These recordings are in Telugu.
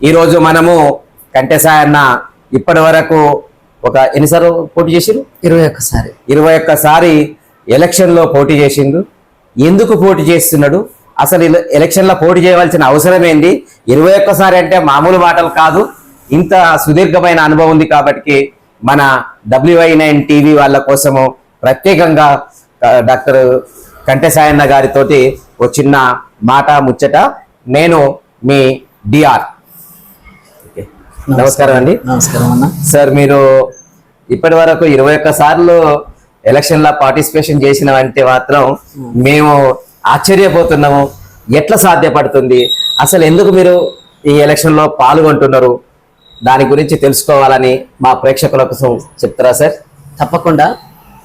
ఈరోజు మనము కంటెసాయన్న ఇప్పటి వరకు ఒక ఎన్నిసార్లు పోటీ చేసిండు? 21 ఎలక్షన్లో పోటీ చేసిండు. ఎందుకు పోటీ చేస్తున్నాడు? అసలు ఎలక్షన్లో పోటీ చేయవలసిన అవసరం ఏంది? 21 అంటే మామూలు మాటలు కాదు. ఇంత సుదీర్ఘమైన అనుభవం ఉంది కాబట్టి మన WY9 టీవీ వాళ్ళ కోసము ప్రత్యేకంగా డాక్టర్ కంటెసాయన్న గారితోటి ఒక చిన్న మాట ముచ్చట. నేను మీ డిఆర్. నమస్కారం అండి. నమస్కారం అన్న. సార్, మీరు ఇప్పటి వరకు 21 సార్లు ఎలక్షన్లో పార్టిసిపేషన్ చేసినామంటే మాత్రం మేము ఆశ్చర్యపోతున్నాము. ఎట్లా సాధ్యపడుతుంది? అసలు ఎందుకు మీరు ఈ ఎలక్షన్లో పాల్గొంటున్నారు? దాని గురించి తెలుసుకోవాలని మా ప్రేక్షకుల కోసం చెప్తారా సార్? తప్పకుండా.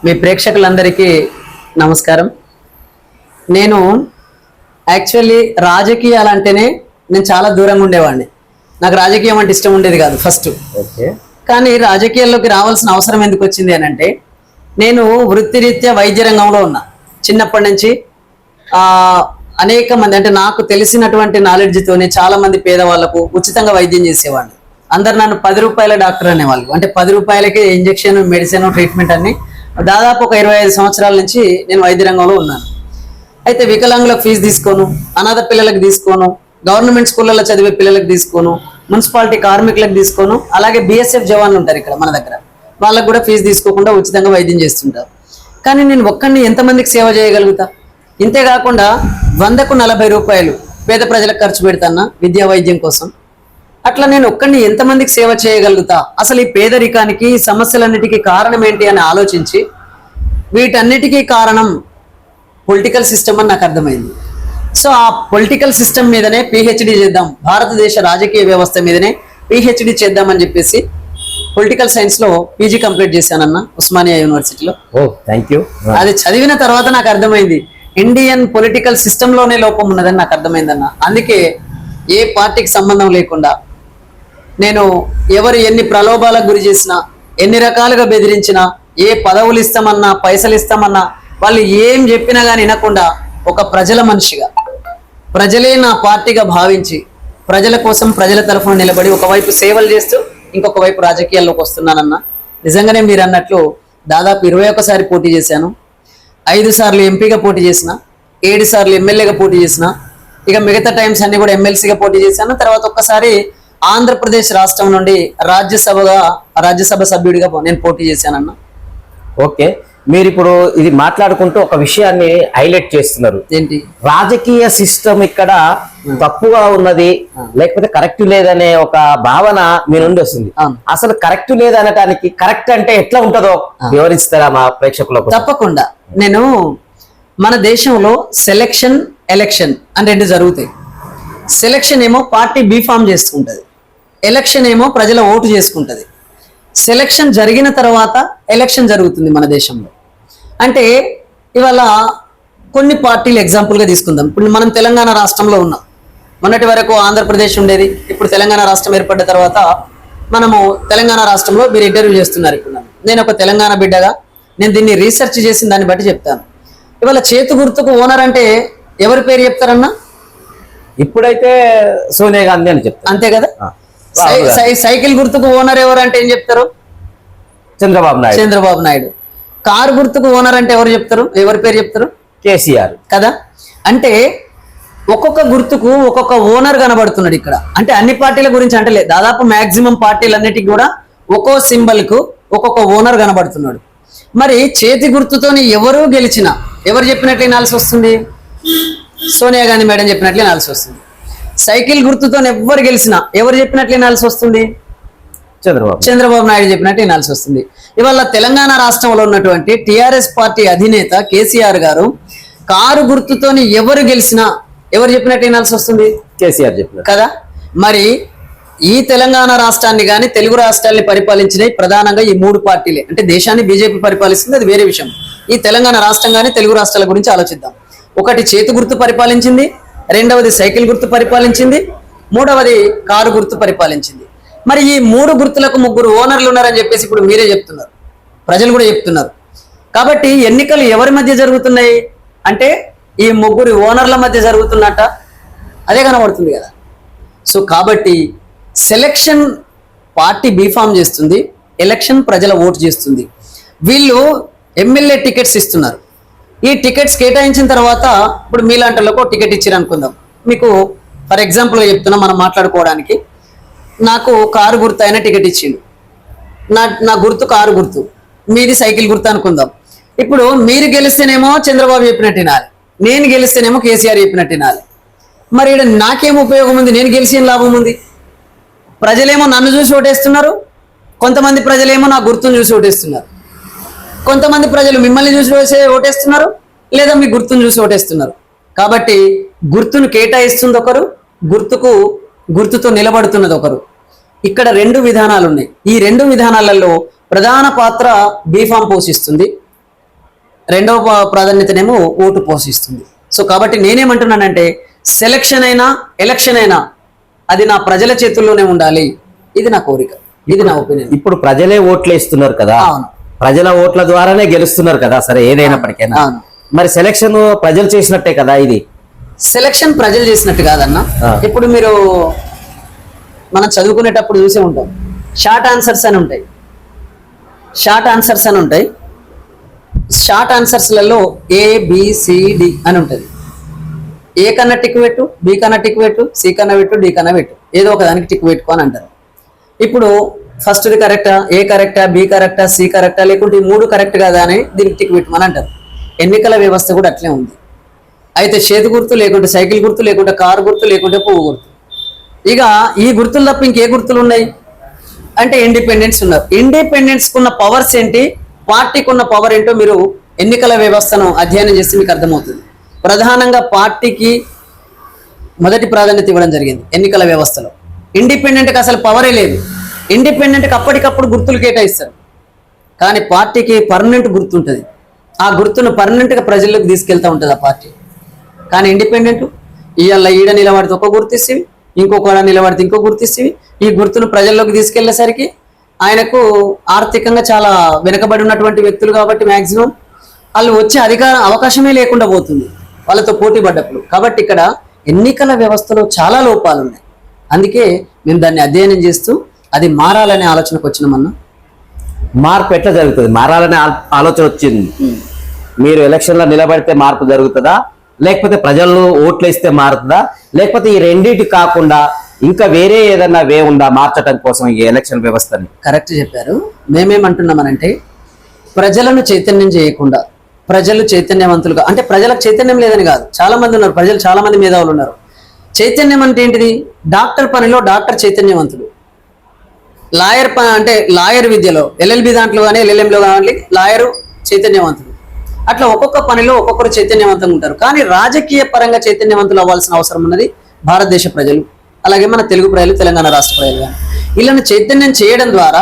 మీ ప్రేక్షకులందరికీ నమస్కారం. నేను యాక్చువల్లీ రాజకీయాలంటేనే నేను చాలా దూరంగా ఉండేవాడిని. నాకు రాజకీయం అంటే ఇష్టం ఉండేది కాదు ఫస్ట్. కానీ రాజకీయాల్లోకి రావాల్సిన అవసరం ఎందుకు వచ్చింది అని అంటే, నేను వృత్తిరీత్యా వైద్య రంగంలో ఉన్నా. చిన్నప్పటి నుంచి అనేక మంది, అంటే నాకు తెలిసినటువంటి నాలెడ్జ్తోనే చాలా మంది పేదవాళ్లకు ఉచితంగా వైద్యం చేసేవాళ్ళు. అందరు నన్ను 10 రూపాయల డాక్టర్ అనేవాళ్ళు. అంటే 10 రూపాయలకి ఇంజక్షన్, మెడిసిన్, ట్రీట్మెంట్ అన్ని. దాదాపు ఒక 25 సంవత్సరాల నుంచి నేను వైద్య రంగంలో ఉన్నాను. అయితే వికలాంగులకు ఫీజు తీసుకోను, అనాథ పిల్లలకు తీసుకోను, గవర్నమెంట్ స్కూళ్ళలో చదివే పిల్లలకు తీసుకోను, మున్సిపాలిటీ కార్మికులకు తీసుకోను, అలాగే BSF జవాన్లు ఉంటారు ఇక్కడ మన దగ్గర, వాళ్ళకు కూడా ఫీజు తీసుకోకుండా ఉచితంగా వైద్యం చేస్తుంటారు. కానీ నేను ఒక్కడిని ఎంతమందికి సేవ చేయగలుగుతా? ఇంతేకాకుండా 100కు 40 రూపాయలు పేద ప్రజలకు ఖర్చు పెడతానా విద్యా వైద్యం కోసం. అట్లా నేను ఒక్కడిని ఎంతమందికి సేవ చేయగలుగుతా? అసలు ఈ పేదరికానికి, ఈ సమస్యలన్నిటికీ కారణం ఏంటి అని ఆలోచించి, వీటన్నిటికీ కారణం పొలిటికల్ సిస్టమ్ అని నాకు అర్థమైంది. సో ఆ పొలిటికల్ సిస్టమ్ మీదనే PhD చేద్దాం, భారతదేశ రాజకీయ వ్యవస్థ మీదనే PhD చేద్దామని చెప్పేసి పొలిటికల్ సైన్స్లో PG కంప్లీట్ చేశానన్న ఉస్మానియా యూనివర్సిటీలో. అది చదివిన తర్వాత నాకు అర్థమైంది ఇండియన్ పొలిటికల్ సిస్టంలోనే లోపం ఉన్నదని నాకు అర్థమైందన్న. అందుకే ఏ పార్టీకి సంబంధం లేకుండా నేను ఎవరు ఎన్ని ప్రలోభాలకు గురి చేసినా, ఎన్ని రకాలుగా బెదిరించినా, ఏ పదవులు ఇస్తామన్నా, పైసలు ఇస్తామన్నా, వాళ్ళు ఏం చెప్పినా కానీ వినకుండా ఒక ప్రజల మనిషిగా, ప్రజలే నా పార్టీగా భావించి, ప్రజల కోసం ప్రజల తరఫున నిలబడి ఒకవైపు సేవలు చేస్తూ ఇంకొక వైపు రాజకీయాల్లోకి వస్తున్నానన్న. నిజంగానే మీరు అన్నట్లు దాదాపు 21 సారి పోటీ చేశాను. 5 సార్లు ఎంపీగా పోటీ చేసిన, 7 సార్లు ఎమ్మెల్యేగా పోటీ చేసిన, ఇక మిగతా టైమ్స్ అన్ని కూడా ఎమ్మెల్సీగా పోటీ చేశాను. తర్వాత ఒక్కసారి ఆంధ్రప్రదేశ్ రాష్ట్రం నుండి రాజ్యసభ సభ్యుడిగా నేను పోటీ చేశానన్న. ఓకే, మీరు ఇప్పుడు ఇది మాట్లాడుకుంటూ ఒక విషయాన్ని హైలైట్ చేస్తున్నారు. ఏంటి? రాజకీయ సిస్టమ్ ఇక్కడ తప్పుగా ఉన్నది, లేకపోతే కరెక్ట్ లేదనే ఒక భావన మీ నుండి వస్తుంది. అసలు కరెక్ట్ లేదనటానికి కరెక్ట్ అంటే ఎట్లా ఉంటుందో వివరిస్తారా మా ప్రేక్షకులకు? తప్పకుండా. నేను మన దేశంలో సెలక్షన్, ఎలక్షన్ అని 2 జరుగుతాయి. సెలక్షన్ ఏమో పార్టీ బీఫామ్ చేసుకుంటుంది, ఎలక్షన్ ఏమో ప్రజల ఓటు చేసుకుంటుంది. సెలక్షన్ జరిగిన తర్వాత ఎలక్షన్ జరుగుతుంది మన దేశంలో. అంటే ఇవాళ కొన్ని పార్టీలు ఎగ్జాంపుల్గా తీసుకుందాం. ఇప్పుడు మనం తెలంగాణ రాష్ట్రంలో ఉన్నాం. మొన్నటి వరకు ఆంధ్రప్రదేశ్ ఉండేది. ఇప్పుడు తెలంగాణ రాష్ట్రం ఏర్పడ్డ తర్వాత మనము తెలంగాణ రాష్ట్రంలో మీరు ఇంటర్వ్యూ చేస్తున్నారు. ఇప్పుడు నేను ఒక తెలంగాణ బిడ్డగా నేను దీన్ని రీసెర్చ్ చేసిన దాన్ని బట్టి చెప్తాను. ఇవాళ చేతు గుర్తుకు ఓనర్ అంటే ఎవరి పేరు చెప్తారన్నా? ఇప్పుడైతే సోనియా గాంధీ అని చెప్తారు, అంతే కదా. సైకిల్ గుర్తుకు ఓనర్ ఎవరు అంటే ఏం చెప్తారు? చంద్రబాబు నాయుడు. కారు గుర్తుకు ఓనర్ అంటే ఎవరు చెప్తారు? ఎవరి పేరు చెప్తారు? కేసీఆర్ కదా. అంటే ఒక్కొక్క గుర్తుకు ఒక్కొక్క ఓనర్ కనబడుతున్నాడు ఇక్కడ. అంటే అన్ని పార్టీల గురించి అంటే దాదాపు మాక్సిమం పార్టీలన్నిటికీ కూడా ఒక్కో సింబల్ కు ఒక్కొక్క ఓనర్ కనబడుతున్నాడు. మరి చేతి గుర్తుతోని ఎవరు గెలిచినా ఎవరు చెప్పినట్లు వినాల్సి వస్తుంది? సోనియా గాంధీ మేడం చెప్పినట్లు వినాల్సి వస్తుంది. సైకిల్ గుర్తుతో ఎవరు గెలిచినా ఎవరు చెప్పినట్లు వినాల్సి వస్తుంది? చంద్రబాబు నాయుడు చెప్పినట్టు వినాల్సి వస్తుంది. ఇవాళ తెలంగాణ రాష్ట్రంలో ఉన్నటువంటి TRS పార్టీ అధినేత కేసీఆర్ గారు కారు గుర్తుతోని ఎవరు గెలిచినా ఎవరు చెప్పినట్టు వినాల్సి వస్తుంది? కేసీఆర్ చెప్పిన కదా. మరి ఈ తెలంగాణ రాష్ట్రాన్ని కానీ తెలుగు రాష్ట్రాన్ని పరిపాలించినవి ప్రధానంగా ఈ 3 పార్టీలే. అంటే దేశాన్ని BJP పరిపాలిస్తుంది, అది వేరే విషయం. ఈ తెలంగాణ రాష్ట్రం కానీ తెలుగు రాష్ట్రాల గురించి ఆలోచిద్దాం. ఒకటి చేతి గుర్తు పరిపాలించింది, రెండవది సైకిల్ గుర్తు పరిపాలించింది, మూడవది కారు గుర్తు పరిపాలించింది. మరి ఈ 3 గుర్తులకు 3 ఓనర్లు ఉన్నారని చెప్పేసి ఇప్పుడు మీరే చెప్తున్నారు, ప్రజలు కూడా చెప్తున్నారు. కాబట్టి ఎన్నికలు ఎవరి మధ్య జరుగుతున్నాయి అంటే ఈ 3 ఓనర్ల మధ్య జరుగుతున్నట్ట అదే కనబడుతుంది కదా. సో కాబట్టి సెలక్షన్ పార్టీ బీఫామ్ చేస్తుంది, ఎలక్షన్ ప్రజల ఓటు చేస్తుంది. వీళ్ళు ఎమ్మెల్యే టికెట్స్ ఇస్తున్నారు. ఈ టికెట్స్ కేటాయించిన తర్వాత ఇప్పుడు మీలాంటి వాళ్ళకు టికెట్ ఇచ్చారు అనుకుందాం. మీకు ఫర్ ఎగ్జాంపుల్గా చెప్తున్నా మనం మాట్లాడుకోవడానికి, నాకు కారు గుర్తు అయిన టికెట్ ఇచ్చిండు. నా గుర్తు కారు గుర్తు, మీది సైకిల్ గుర్తు అనుకుందాం. ఇప్పుడు మీరు గెలిస్తేనేమో చంద్రబాబు చెప్పినట్టు వినాలి, నేను గెలిస్తేనేమో కేసీఆర్ చెప్పినట్టు వినాలి. మరి ఇక్కడ నాకేం ఉపయోగం ఉంది? నేను గెలిచిన లాభం ఉంది? ప్రజలేమో నన్ను చూసి ఓటేస్తున్నారు, కొంతమంది ప్రజలేమో నా గుర్తును చూసి ఓటేస్తున్నారు, కొంతమంది ప్రజలు మిమ్మల్ని చూసి ఓటేస్తున్నారు, లేదా మీ గుర్తును చూసి ఓటేస్తున్నారు. కాబట్టి గుర్తును కేటాయిస్తుంది ఒకరు, గుర్తుతో నిలబడుతున్నది ఒకరు. ఇక్కడ 2 విధానాలు ఉన్నాయి. ఈ 2 విధానాలలో ప్రధాన పాత్ర బీఫామ్ పోషిస్తుంది, రెండవ ప్రాధాన్యతనేమో ఓటు పోషిస్తుంది. సో కాబట్టి నేనేమంటున్నానంటే సెలక్షన్ అయినా ఎలక్షన్ అయినా అది నా ప్రజల చేతుల్లోనే ఉండాలి. ఇది నా కోరిక, ఇది నా ఒపీనియన్. ఇప్పుడు ప్రజలే ఓట్లు వేస్తున్నారు కదా, ప్రజల ఓట్ల ద్వారానే గెలుస్తున్నారు కదా, సరే ఏదైనప్పటికైనా. మరి సెలక్షన్ ప్రజలు చేసినట్టే కదా. ఇది సెలక్షన్ ప్రజలు చేసినట్టు కాదన్న. ఇప్పుడు మీరు మనం చదువుకునేటప్పుడు చూసే ఉంటాం, షార్ట్ ఆన్సర్స్ అని ఉంటాయి. షార్ట్ ఆన్సర్స్లలో ABCD అని ఉంటుంది. ఏ కన్నా టిక్ పెట్టు, బి కన్నా టిక్ పెట్టు, సి కన్నా పెట్టు, డి కన్నా పెట్టు, ఏదో ఒక దానికి టిక్ పెట్టుకో అని అంటారు. ఇప్పుడు ఫస్ట్ది కరెక్టా, ఏ కరెక్టా, బి కరెక్టా, సి కరెక్టా, లేకుంటే ఈ 3 కరెక్ట్ కదా అని దీనికి టిక్ పెట్టమని అంటారు. ఎన్నికల వ్యవస్థ కూడా అట్లే ఉంది. అయితే చేతి గుర్తు లేకుంటే సైకిల్ గుర్తు, లేకుంటే కారు గుర్తు, లేకుంటే పువ్వు గుర్తు. ఇక ఈ గుర్తులు తప్ప ఇంకే గుర్తులు ఉన్నాయి అంటే ఇండిపెండెన్స్ ఉన్నారు. ఇండిపెండెన్స్ కున్న పవర్స్ ఏంటి, పార్టీకి ఉన్న పవర్ ఏంటో మీరు ఎన్నికల వ్యవస్థను అధ్యయనం చేస్తే మీకు అర్థమవుతుంది. ప్రధానంగా పార్టీకి మొదటి ప్రాధాన్యత ఇవ్వడం జరిగింది ఎన్నికల వ్యవస్థలో. ఇండిపెండెంట్కి అసలు పవరే లేదు. ఇండిపెండెంట్కి అప్పటికప్పుడు గుర్తులు కేటాయిస్తారు, కానీ పార్టీకి పర్మనెంట్ గుర్తు ఉంటుంది. ఆ గుర్తును పర్మనెంట్గా ప్రజల్లోకి తీసుకెళ్తూ ఉంటుంది ఆ పార్టీ. కానీ ఇండిపెండెంట్ ఇవాళ ఈడ నిలబడితే ఒక గుర్తిస్తేవి, ఇంకొక నిలబడితే ఇంకో గుర్తిస్తేవి. ఈ గుర్తును ప్రజల్లోకి తీసుకెళ్లేసరికి ఆయనకు ఆర్థికంగా చాలా వెనుకబడి ఉన్నటువంటి వ్యక్తులు కాబట్టి మ్యాక్సిమం వాళ్ళు వచ్చే అవకాశమే లేకుండా పోతుంది వాళ్ళతో పోటీ పడ్డప్పుడు. కాబట్టి ఇక్కడ ఎన్నికల వ్యవస్థలో చాలా లోపాలు ఉన్నాయి. అందుకే మేము దాన్ని అధ్యయనం చేస్తూ అది మారాలనే ఆలోచనకు వచ్చినామన్నా. మార్పు ఎట్లా జరుగుతుంది? మారాలనే ఆలోచన వచ్చింది. మీరు ఎలక్షన్లో నిలబడితే మార్పు జరుగుతుందా, లేకపోతే ప్రజలు ఓట్లు ఇస్తే మారుతుందా, లేకపోతే ఈ రెండింటి కాకుండా ఇంకా వేరే ఏదన్నా వే ఉందా మార్చడం కోసం ఈ ఎలక్షన్ వ్యవస్థని? కరెక్ట్ చెప్పారు. మేమేమంటున్నామనంటే ప్రజలను చైతన్యం చేయకుండా, ప్రజలు చైతన్యవంతులుగా, అంటే ప్రజలకు చైతన్యం లేదని కాదు, చాలా మంది ఉన్నారు, ప్రజలు చాలా మంది మేధావులు ఉన్నారు. చైతన్యం అంటే ఏంటిది? డాక్టర్ పనిలో డాక్టర్ చైతన్యవంతుడు, లాయర్ అంటే లాయర్ విద్యలో LLB దాంట్లో కానీ LLMలో కానీ లాయరు చైతన్యవంతుడు. అట్లా ఒక్కొక్క పనిలో ఒక్కొక్కరు చైతన్యవంతంగా ఉంటారు. కానీ రాజకీయ పరంగా చైతన్యవంతులు అవ్వాల్సిన అవసరం ఉన్నది భారతదేశ ప్రజలు, అలాగే మన తెలుగు ప్రజలు, తెలంగాణ రాష్ట్ర ప్రజలు. కానీ వీళ్ళని చైతన్యం చేయడం ద్వారా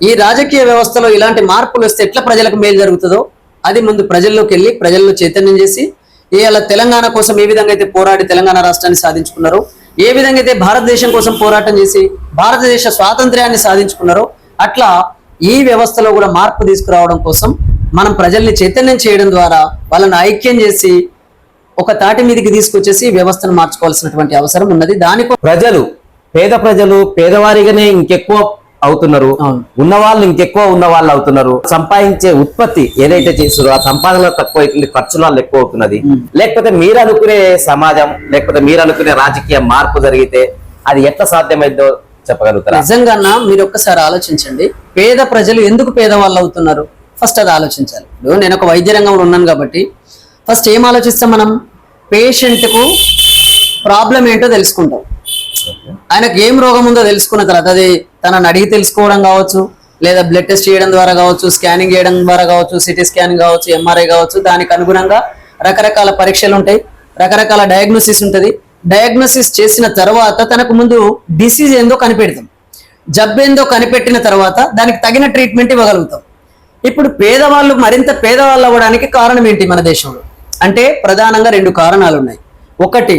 ఈ రాజకీయ వ్యవస్థలో ఇలాంటి మార్పులు వస్తే ఎట్లా ప్రజలకు మేలు జరుగుతుందో అది ముందు ప్రజల్లోకి వెళ్ళి ప్రజల్లో చైతన్యం చేసి, ఇలా తెలంగాణ కోసం ఏ విధంగా అయితే పోరాడి తెలంగాణ రాష్ట్రాన్ని సాధించుకున్నారో, ఏ విధంగా అయితే భారతదేశం కోసం పోరాటం చేసి భారతదేశ స్వాతంత్ర్యాన్ని సాధించుకున్నారో, అట్లా ఈ వ్యవస్థలో కూడా మార్పు తీసుకురావడం కోసం మనం ప్రజల్ని చైతన్యం చేయడం ద్వారా వాళ్ళని ఐక్యం చేసి ఒక తాటి మీదకి తీసుకొచ్చేసి వ్యవస్థను మార్చుకోవాల్సినటువంటి అవసరం ఉన్నది. దానికోసం పేద ప్రజలు పేదవారిగానే ఇంకెక్కువ అవుతున్నారు, ఉన్నవాళ్ళు ఇంకెక్కువ ఉన్నవాళ్ళు అవుతున్నారు. సంపాదించే ఉత్పత్తి ఏదైతే చేస్తారో ఆ సంపాదన తక్కువ అవుతుంది, ఖర్చులు వాళ్ళు ఎక్కువ అవుతున్నది. లేకపోతే మీరు అనుకునే సమాజం, లేకపోతే మీరు అనుకునే రాజకీయ మార్పు జరిగితే అది ఎట్లా సాధ్యమైందో చెప్పగలుగుతారా? నిజంగా మీరు ఒక్కసారి ఆలోచించండి, పేద ప్రజలు ఎందుకు పేదవాళ్ళు అవుతున్నారు ఫస్ట్ అది ఆలోచించాలి. ఇప్పుడు నేను ఒక వైద్య రంగంలో ఉన్నాను కాబట్టి ఫస్ట్ ఏం ఆలోచిస్తాం, మనం పేషెంట్కు ప్రాబ్లం ఏంటో తెలుసుకుంటాం. ఆయనకు ఏం రోగం ఉందో తెలుసుకున్న తర్వాత అది తనని అడిగి తెలుసుకోవడం కావచ్చు, లేదా బ్లడ్ టెస్ట్ చేయడం ద్వారా కావచ్చు, స్కానింగ్ చేయడం ద్వారా కావచ్చు, సిటీ స్కానింగ్ కావచ్చు, MRI కావచ్చు. దానికి అనుగుణంగా రకరకాల పరీక్షలు ఉంటాయి, రకరకాల డయాగ్నోసిస్ ఉంటుంది. డయాగ్నోసిస్ చేసిన తర్వాత తనకు ముందు డిసీజ్ ఏందో కనిపెడతాం, జబ్బు ఏందో కనిపెట్టిన తర్వాత దానికి తగిన ట్రీట్మెంట్ ఇవ్వగలుగుతాం. ఇప్పుడు పేదవాళ్ళు మరింత పేదవాళ్ళు అవ్వడానికి కారణం ఏంటి మన దేశంలో అంటే ప్రధానంగా 2 కారణాలు ఉన్నాయి. ఒకటి,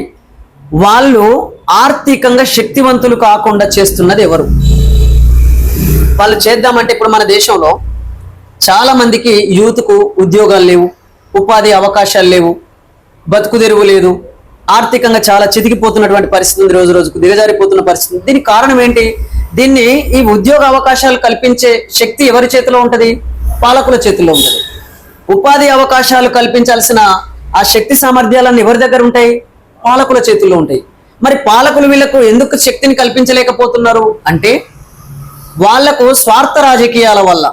వాళ్ళు ఆర్థికంగా శక్తివంతులు కాకుండా చేస్తున్నది ఎవరు? వాళ్ళు చేద్దామంటే ఇప్పుడు మన దేశంలో చాలా మందికి యూత్కు ఉద్యోగాలు లేవు, ఉపాధి అవకాశాలు లేవు, బతుకుదెరువు లేదు, ఆర్థికంగా చాలా చితికిపోతున్నటువంటి పరిస్థితి ఉంది, రోజు రోజుకు దిగజారిపోతున్న పరిస్థితి ఉంది. దీనికి కారణం ఏంటి? దీన్ని ఈ ఉద్యోగ అవకాశాలు కల్పించే శక్తి ఎవరి చేతిలో ఉంటది? పాలకుల చేతిలో ఉంటది. ఉపాధి అవకాశాలు కల్పించాల్సిన ఆ శక్తి సామర్థ్యాలన్నీ ఎవరి దగ్గర ఉంటాయి? పాలకుల చేతుల్లో ఉంటాయి. మరి పాలకులు వీళ్ళకు ఎందుకు శక్తిని కల్పించలేకపోతున్నారు అంటే, వాళ్లకు స్వార్థ రాజకీయాల వల్ల,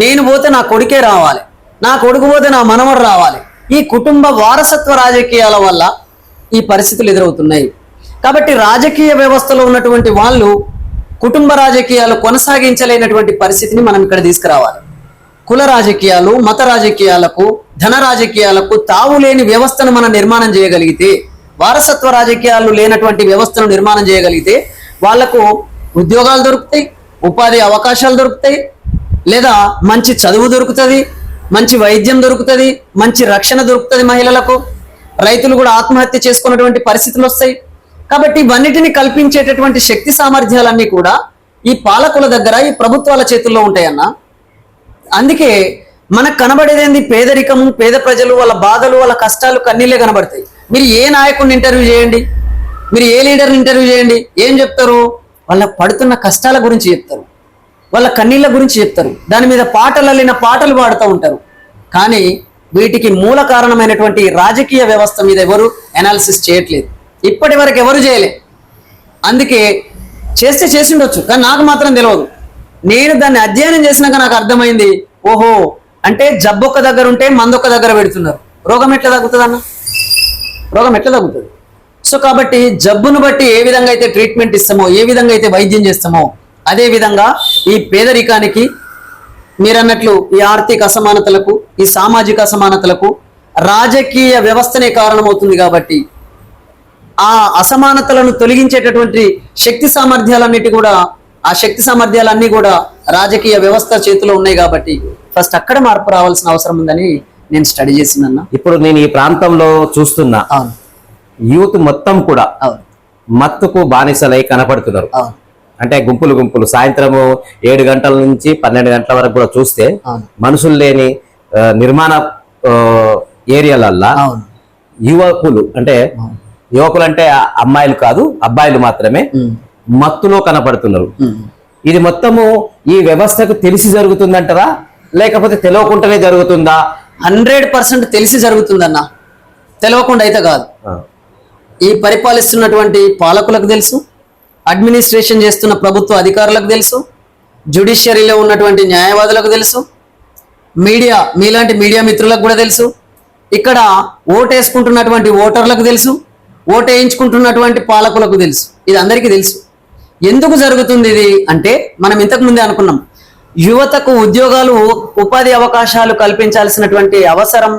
నేను పోతే నా కొడుకే రావాలి, నా కొడుకు పోతే నా మనవడు రావాలి, ఈ కుటుంబ వారసత్వ రాజకీయాల వల్ల ఈ పరిస్థితులు ఎదురవుతున్నాయి. కాబట్టి రాజకీయ వ్యవస్థలో ఉన్నటువంటి వాళ్ళు కుటుంబ రాజకీయాలు కొనసాగించలేనటువంటి పరిస్థితిని మనం ఇక్కడ తీసుకురావాలి. కుల రాజకీయాలు, మత రాజకీయాలకు, ధన రాజకీయాలకు తావులేని వ్యవస్థను మనం నిర్మాణం చేయగలిగితే, వారసత్వ రాజకీయాలు లేనటువంటి వ్యవస్థను నిర్మాణం చేయగలిగితే వాళ్లకు ఉద్యోగాలు దొరుకుతాయి, ఉపాధి అవకాశాలు దొరుకుతాయి, లేదా మంచి చదువు దొరుకుతుంది, మంచి వైద్యం దొరుకుతుంది, మంచి రక్షణ దొరుకుతుంది మహిళలకు, రైతులు కూడా ఆత్మహత్య చేసుకున్నటువంటి పరిస్థితులు వస్తాయి. కాబట్టి ఇవన్నిటిని కల్పించేటటువంటి శక్తి సామర్థ్యాలన్నీ కూడా ఈ పాలకుల దగ్గర, ఈ ప్రభుత్వాల చేతుల్లో ఉంటాయన్న. అందుకే మనకు కనబడేదేంది? పేదరికము, పేద ప్రజలు, వాళ్ళ బాధలు, వాళ్ళ కష్టాలు, కన్నీళ్ళే కనబడతాయి. మీరు ఏ నాయకుడిని ఇంటర్వ్యూ చేయండి, మీరు ఏ లీడర్ని ఇంటర్వ్యూ చేయండి, ఏం చెప్తారు? వాళ్ళ పడుతున్న కష్టాల గురించి చెప్తారు, వాళ్ళ కన్నీళ్ళ గురించి చెప్తారు, దాని మీద పాటలల్లిన పాటలు పాడుతూ ఉంటారు. కానీ వీటికి మూల కారణమైనటువంటి రాజకీయ వ్యవస్థ మీద ఎవరు అనాలిసిస్ చేయట్లేదు, ఇప్పటి వరకు ఎవరు చేయలే. అందుకే చేస్తే చేసి ఉండొచ్చు, కానీ నాకు మాత్రం తెలియదు. నేను దాన్ని అధ్యయనం చేసినాక నాకు అర్థమైంది, ఓహో అంటే జబ్బు ఒక దగ్గర ఉంటే మందొక్క దగ్గర పెడుతున్నారు, రోగం ఎట్లా తగ్గుతుంది అన్న? రోగం ఎట్లా తగ్గుతుంది? సో కాబట్టి జబ్బును బట్టి ఏ విధంగా అయితే ట్రీట్మెంట్ ఇస్తామో, ఏ విధంగా అయితే వైద్యం చేస్తామో, అదే విధంగా ఈ పేదరికానికి, మీరన్నట్లు ఈ ఆర్థిక అసమానతలకు, ఈ సామాజిక అసమానతలకు రాజకీయ వ్యవస్థనే కారణమవుతుంది. కాబట్టి ఆ అసమానతలను తొలగించేటటువంటి శక్తి సామర్థ్యాలన్నిటి కూడా, ఆ శక్తి సామర్థ్యాలన్నీ కూడా రాజకీయ వ్యవస్థ చేతిలో ఉన్నాయి. కాబట్టి ఫస్ట్ అక్కడ మార్పు రావాల్సిన అవసరం ఉందని నేను స్టడీ చేసిందన్న. ఇప్పుడు నేను ఈ ప్రాంతంలో చూస్తున్నా యూత్ మొత్తం కూడా మత్తుకు బానిసలై కనపడుతున్నారు. అంటే గుంపులు గుంపులు సాయంత్రము 7 గంటల నుంచి 12 గంటల వరకు కూడా చూస్తే మనుషులు లేని నిర్మాణ ఏరియాలల్లా యువకులు, అంటే యువకులు అంటే అమ్మాయిలు కాదు, అబ్బాయిలు మాత్రమే మత్తులో కనపడుతున్నారు. ఇది మొత్తము ఈ వ్యవస్థకు తెలిసి జరుగుతుందంటారా, లేకపోతే తెలియకుండానే జరుగుతుందా? 100% తెలిసి జరుగుతుందన్న, తెలియకుండా అయితే కాదు. ఈ పరిపాలిస్తున్నటువంటి పాలకులకు తెలుసు, అడ్మినిస్ట్రేషన్ చేస్తున్న ప్రభుత్వ అధికారులకు తెలుసు, జ్యుడిషియరీలో ఉన్నటువంటి న్యాయవాదులకు తెలుసు, మీడియా, మీలాంటి మీడియా మిత్రులకు కూడా తెలుసు, ఇక్కడ ఓటేసుకుంటున్నటువంటి ఓటర్లకు తెలుసు, ఓటు వేయించుకుంటున్నటువంటి పాలకులకు తెలుసు. ఇది అందరికీ తెలుసు. ఎందుకు జరుగుతుంది ఇది అంటే, మనం ఇంతకు ముందే అనుకున్నాం, యువతకు ఉద్యోగాలు, ఉపాధి అవకాశాలు కల్పించాల్సినటువంటి అవసరం,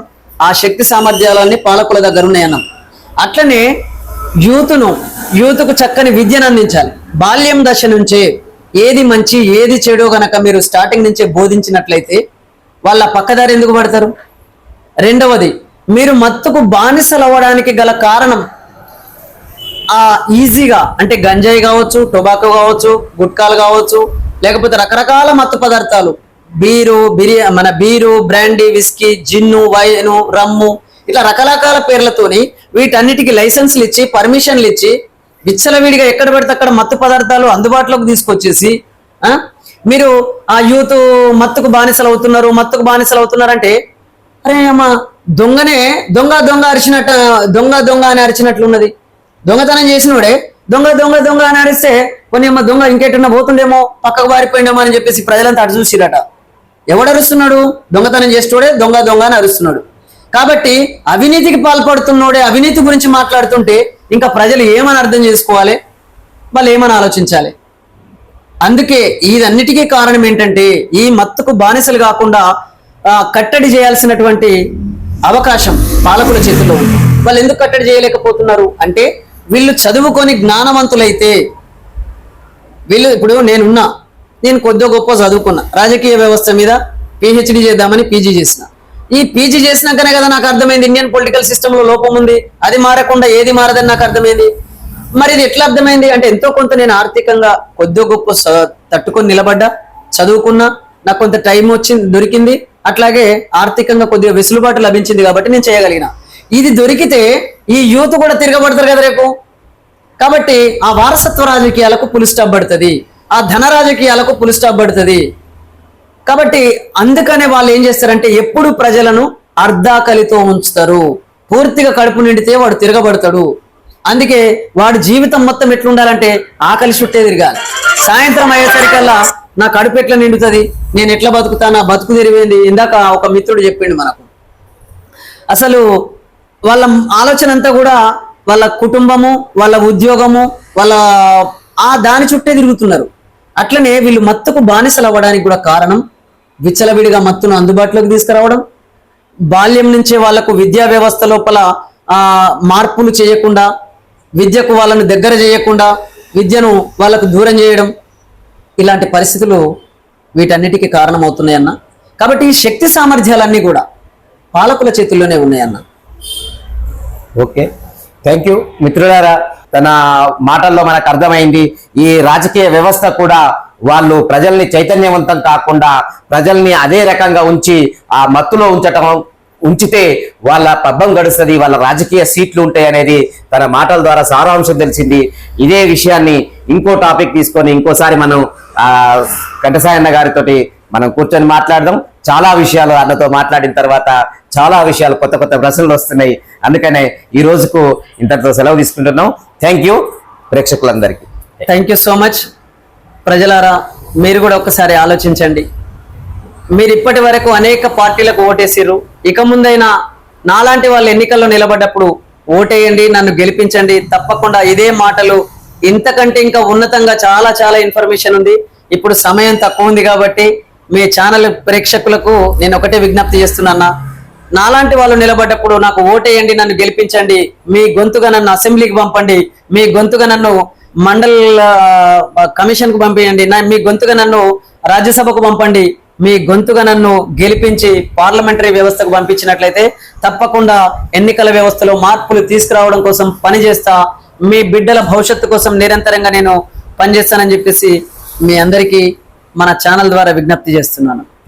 ఆ శక్తి సామర్థ్యాలన్నీ పాలకుల దగ్గర ఉన్నాయన్నాం. అట్లనే యూత్కు చక్కని విద్యను అందించాలి. బాల్యం దశ నుంచే ఏది మంచి ఏది చెడో గనక మీరు స్టార్టింగ్ నుంచే బోధించినట్లయితే వాళ్ళ పక్కదారి ఎందుకు పడతారు? రెండవది, మీరు మత్తుకు బానిసలు అవ్వడానికి గల కారణం ఈజీగా, అంటే గంజాయి కావచ్చు, టొబాకో కావచ్చు, గుట్కాలు కావచ్చు, లేకపోతే రకరకాల మత్తు పదార్థాలు, beer, brandy, whisky, gin, wine, rum, ఇట్లా రకరకాల పేర్లతోని వీటన్నిటికీ లైసెన్స్లు ఇచ్చి, పర్మిషన్లు ఇచ్చి, విచ్చలవిడిగా ఎక్కడ పడితే అక్కడ మత్తు పదార్థాలు అందుబాటులోకి తీసుకొచ్చేసి మీరు ఆ యూత్ మత్తుకు బానిసలు అవుతున్నారు అంటే, అరే అమ్మ దొంగనే దొంగ అరిచినట్టు, దొంగ అని అరిచినట్లున్నది. దొంగతనం చేసినోడే దొంగ అని అరిస్తే కొన్ని అమ్మ దొంగ ఇంకెట్టున్నా పోతుండేమో, పక్కకు పారిపోయిండేమో అని చెప్పేసి ప్రజలంతా అటు చూసిరట. ఎవడు అరుస్తున్నాడు? దొంగతనం చేసేటోడే దొంగ అని అరుస్తున్నాడు. కాబట్టి అవినీతికి పాల్పడుతున్నోడే అవినీతి గురించి మాట్లాడుతుంటే ఇంకా ప్రజలు ఏమని అర్థం చేసుకోవాలి, వాళ్ళు ఏమని ఆలోచించాలి? అందుకే ఇదన్నిటికీ కారణం ఏంటంటే, ఈ మత్తుకు బానిసలు కాకుండా కట్టడి చేయాల్సినటువంటి అవకాశం పాలకుల చేతుల్లో ఉంది. వాళ్ళు ఎందుకు కట్టడి చేయలేకపోతున్నారు అంటే, వీళ్ళు చదువుకొని జ్ఞానవంతులైతే, ఇప్పుడు నేను కొద్దిగా గొప్ప చదువుకున్నా, రాజకీయ వ్యవస్థ మీద PhD చేద్దామని PG చేసిన. ఈ PG చేసినాకనే కదా నాకు అర్థమైంది ఇండియన్ పొలిటికల్ సిస్టమ్ లో లోపం ఉంది, అది మారకుండా ఏది మారదని నాకు అర్థమైంది. మరి ఇది ఎట్లా అర్థమైంది అంటే, ఎంతో కొంత నేను ఆర్థికంగా కొద్దిగా గొప్ప తట్టుకొని నిలబడ్డా, చదువుకున్నా, నాకు కొంత టైం దొరికింది, అట్లాగే ఆర్థికంగా కొద్దిగా వెసులుబాటు లభించింది కాబట్టి నేను చేయగలిగిన. ఇది దొరికితే ఈ యూత్ కూడా తిరగబడతారు కదా రేపు. కాబట్టి ఆ వారసత్వ రాజకీయాలకు పులి స్టాప్ పడుతుంది, ఆ ధన రాజకీయాలకు పులి స్టాప్ పడుతుంది. కాబట్టి అందుకనే వాళ్ళు ఏం చేస్తారంటే ఎప్పుడు ప్రజలను అర్ధాకలితో ఉంచుతారు. పూర్తిగా కడుపు నిండితే వాడు తిరగబడతాడు. అందుకే వాడి జీవితం మొత్తం ఎట్లుండాలంటే ఆకలి చుట్టే తిరగాలి. సాయంత్రం అయ్యేసరికల్లా నా కడుపు ఎట్లా నిండుతుంది, నేను ఎట్లా బతుకుతా, నా బతుకు తిరిగింది. ఇందాక ఒక మిత్రుడు చెప్పిండు మనకు, అసలు వాళ్ళ ఆలోచన అంతా కూడా వాళ్ళ కుటుంబము, వాళ్ళ ఉద్యోగము, వాళ్ళ దాని చుట్టే తిరుగుతున్నారు. అట్లనే వీళ్ళు మత్తుకు బానిసలు అవ్వడానికి కూడా కారణం విచ్చలవిడిగా మత్తును అందుబాటులోకి తీసుకురావడం, బాల్యం నుంచే వాళ్లకు విద్యా వ్యవస్థ లోపల మార్పులు చేయకుండా, విద్యకు వాళ్ళను దగ్గర చేయకుండా, విద్యను వాళ్ళకు దూరం చేయడం, ఇలాంటి పరిస్థితులు వీటన్నిటికీ కారణమవుతున్నాయన్న. కాబట్టి ఈ శక్తి సామర్థ్యాలన్నీ కూడా పాలకుల చేతుల్లోనే ఉన్నాయన్న. ఓకే, థ్యాంక్ యూ మిత్రులారా. తన మాటల్లో మనకు అర్థమైంది ఈ రాజకీయ వ్యవస్థ కూడా వాళ్ళు ప్రజల్ని చైతన్యవంతం కాకుండా ప్రజల్ని అదే రకంగా ఉంచి ఆ మత్తులో ఉంచితే వాళ్ళ పబ్బం గడుస్తుంది, వాళ్ళ రాజకీయ సీట్లు ఉంటాయి అనేది తన మాటల ద్వారా సారాంశం తెలిసింది. ఇదే విషయాన్ని ఇంకో టాపిక్ తీసుకొని ఇంకోసారి మనం ఘంటసాయన్న గారితో మనం కూర్చొని మాట్లాడదాం. చాలా విషయాలు అన్నతో మాట్లాడిన తర్వాత చాలా విషయాలు కొత్త కొత్త ప్రశ్నలు వస్తున్నాయి. అందుకనే ఈ రోజుకు ఇంతటితో సెలవు తీసుకుంటున్నాం. థ్యాంక్ యూ ప్రేక్షకులందరికీ. Thank you so much. ప్రజలారా, మీరు కూడా ఒకసారి ఆలోచించండి. మీరు ఇప్పటి వరకు అనేక పార్టీలకు ఓటేసిర్రు. ఇక ముందైనా నాలాంటి వాళ్ళు ఎన్నికల్లో నిలబడ్డప్పుడు ఓటేయండి, నన్ను గెలిపించండి. తప్పకుండా ఇదే మాటలు, ఇంతకంటే ఇంకా ఉన్నతంగా చాలా చాలా ఇన్ఫర్మేషన్ ఉంది. ఇప్పుడు సమయం తక్కువ ఉంది కాబట్టి మీ ఛానల్ ప్రేక్షకులకు నేను ఒకటే విజ్ఞప్తి చేస్తున్నా, నాలాంటి వాళ్ళు నిలబడ్డప్పుడు నాకు ఓటేయండి, నన్ను గెలిపించండి. మీ గొంతుగా నన్ను అసెంబ్లీకి పంపండి, మీ గొంతుగా నన్ను మండల్ కమిషన్కు పంపించండి, మీ గొంతుగా నన్ను రాజ్యసభకు పంపండి. మీ గొంతుగా నన్ను గెలిపించి పార్లమెంటరీ వ్యవస్థకు పంపించినట్లయితే తప్పకుండా ఎన్నికల వ్యవస్థలో మార్పులు తీసుకురావడం కోసం పనిచేస్తా. మీ బిడ్డల భవిష్యత్తు కోసం నిరంతరంగా నేను పనిచేస్తానని చెప్పేసి మీ అందరికీ మన ఛానల్ ద్వారా విజ్ఞప్తి చేస్తున్నాను.